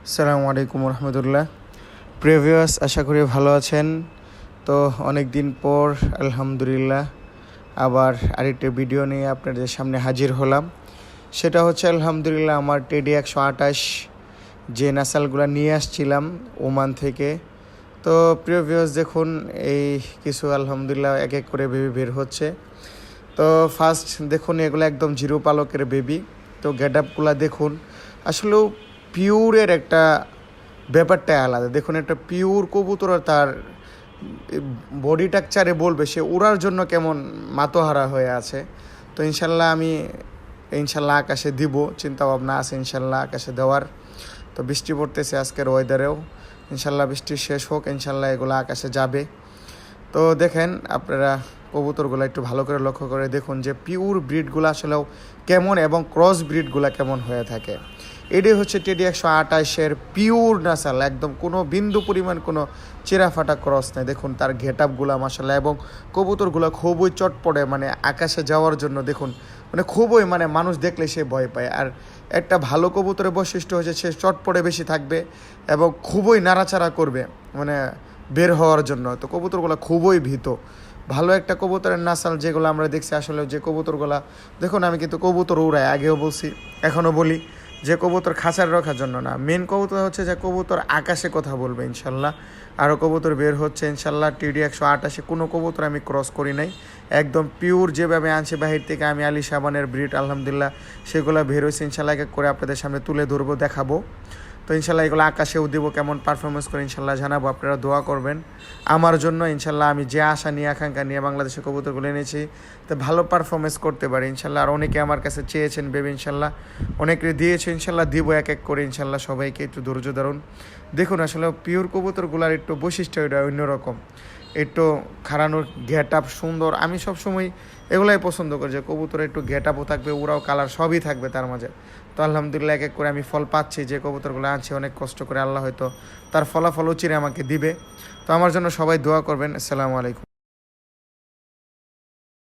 আসসালামু আলাইকুম রহমতুল্লাহ। প্রিভিয়াস আশা করি ভালো আছেন। তো অনেক দিন পর আলহামদুলিল্লাহ আবার আরেকটি ভিডিও নিয়ে আপনাদের সামনে হাজির হলাম। সেটা হচ্ছে আলহামদুলিল্লাহ আমার টেডি 128 যে নাসালগুলো নিয়ে আসছিলাম ওমান থেকে। তো প্রিভিয়াস দেখুন এই কিছু আলহামদুলিল্লাহ এক এক করে বেবি বের হচ্ছে। তো ফার্স্ট দেখুন এগুলো একদম জিরো পালকের বেবি। তো গেট আপগুলো দেখুন, আসলেও পিওরের একটা ব্যাপারটাই আলাদা। দেখুন একটা পিওর কবুতর আর তার বডি টাকচারে বলবে সে উড়ার জন্য কেমন মাতোহারা হয়ে আছে। তো ইনশাল্লাহ আকাশে দিব, চিন্তা ভাবনা আছে ইনশাল্লাহ আকাশে দেওয়ার। তো বৃষ্টি পড়তেছে আজকের ওয়েদারেও, ইনশাল্লাহ বৃষ্টি শেষ হোক, ইনশাল্লাহ এগুলো আকাশে যাবে। তো দেখেন আপনারা কবুতরগুলো একটু ভালো করে লক্ষ্য করে দেখুন যে পিওর ব্রিডগুলো আসলেও কেমন এবং ক্রস ব্রিডগুলো কেমন হয়ে থাকে। এটাই হচ্ছে টেডি 128-এর পিওর নাসাল, একদম কোনো বিন্দু পরিমাণ কোনো চেরাফাটা ক্রস নেই। দেখুন তার গেট আপগুলো মাশাআল্লাহ, এবং কবুতরগুলো খুবই চটপটে, মানে আকাশে যাওয়ার জন্য দেখুন মানে খুবই মানে মানুষ দেখলে সে ভয় পায়। আর একটা ভালো কবুতরের বৈশিষ্ট্য হচ্ছে সে চটপটে বেশি থাকবে এবং খুবই নাড়াচাড়া করবে মানে বের হওয়ার জন্য। তো কবুতরগুলো খুবই ভীত। ভালো একটা কবুতরের নাসাল যেগুলো আমরা দেখছি, আসলে যে কবুতরগুলো দেখুন, আমি কিন্তু কবুতর উড়াই, আগেও বলছি এখনও বলি যে কবুতর খাঁচার রাখার জন্য না, মেন কবুতর হচ্ছে যে কবুতর আকাশে কথা বলবে। ইনশাল্লাহ আরও কবুতর বের হচ্ছে ইনশাল্লাহ। টেডি 128-এ কোনো কবুতর আমি ক্রস করি নাই, একদম পিওর যেভাবে আনছি বাহির থেকে আমি আলী সাবানের ব্রিড আলহামদুলিল্লাহ সেগুলো বের হয়েছে। ইনশাল্লাহ এক এক করে আপনাদের সামনে তুলে ধরবো, দেখাবো। তো ইনশাল্লাহ এগুলো আকাশেও দিব, কেমন পারফরমেন্স করে ইনশাল্লাহ জানাবো। আপনারা দোয়া করবেন আমার জন্য। ইনশাল্লাহ আমি যে আশা নিয়ে আকাঙ্ক্ষা নিয়ে বাংলাদেশের কবুতরগুলো এনেছি তো ভালো পারফরমেন্স করতে পারি ইনশাল্লাহ। আর অনেকে আমার কাছে চেয়েছেন ভেবে ইনশাল্লাহ অনেকে দিয়েছে, ইনশাল্লাহ দিব এক এক করে ইনশাল্লাহ। সবাইকে একটু ধৈর্য ধরুন। দেখুন আসলে পিওর কবুতরগুলোর একটু বৈশিষ্ট্য এটা অন্যরকম, একটু খাড়ানোর গেট আপ সুন্দর। আমি সবসময় এগুলাই পছন্দ করি যে কবুতর একটু গেট আপও থাকবে, ওরাও কালার সবই থাকবে তার মাঝে। তো আলহামদুলিল্লাহ এক এক করে আমি ফল পাচ্ছি, যে কবুতরগুলো আনছি অনেক কষ্ট করে, আল্লাহ হয়তো তার ফলাফল চিরে আমাকে দিবে। তো আমার জন্য সবাই দোয়া করবেন। আসসালামু আলাইকুম।